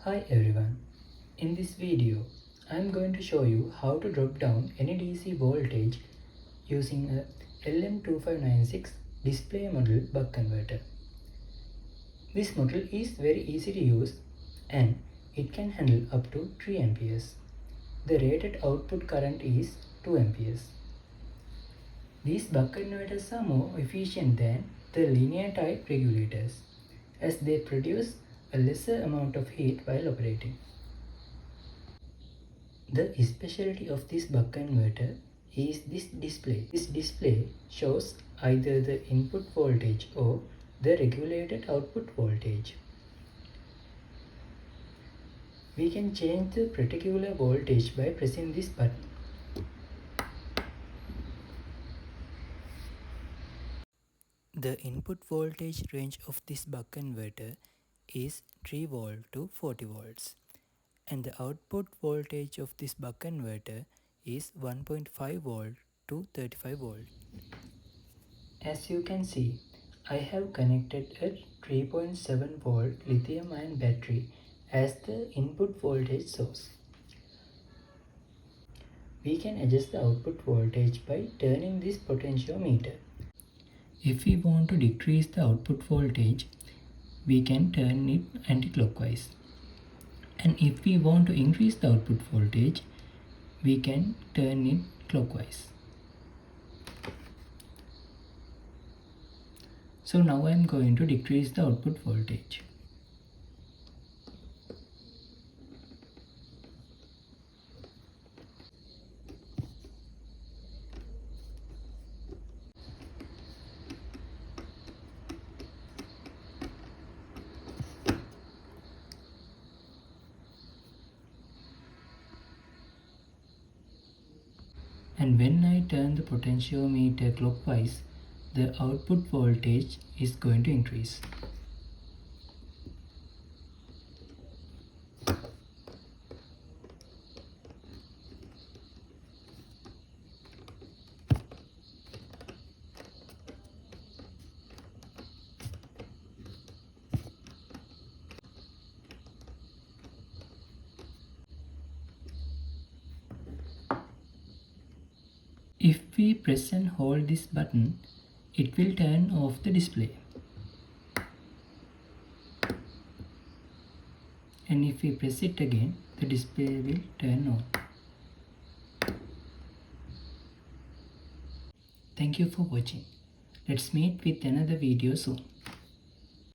Hi everyone, in this video I am going to show you how to drop down any DC voltage using a LM2596 display model buck converter. This model is very easy to use and it can handle up to 3 amperes. The rated output current is 2 amperes. These buck converters are more efficient than the linear type regulators as they produce a lesser amount of heat while operating. The specialty of this buck converter is this display. This display shows either the input voltage or the regulated output voltage. We can change the particular voltage by pressing this button. The input voltage range of this buck converter is 3 volt to 40 volts and the output voltage of this buck converter is 1.5 volt to 35 volt. As you can see, I have connected a 3.7 volt lithium ion battery as the input voltage source. We can adjust the output voltage by turning this potentiometer. If we want to decrease the output voltage, we can turn it anti-clockwise. And if we want to increase the output voltage, we can turn it clockwise. So now I am going to decrease the output voltage. And when I turn the potentiometer clockwise, the output voltage is going to increase. If we press and hold this button, it will turn off the display. And if we press it again, the display will turn on. Thank you for watching. Let's meet with another video soon.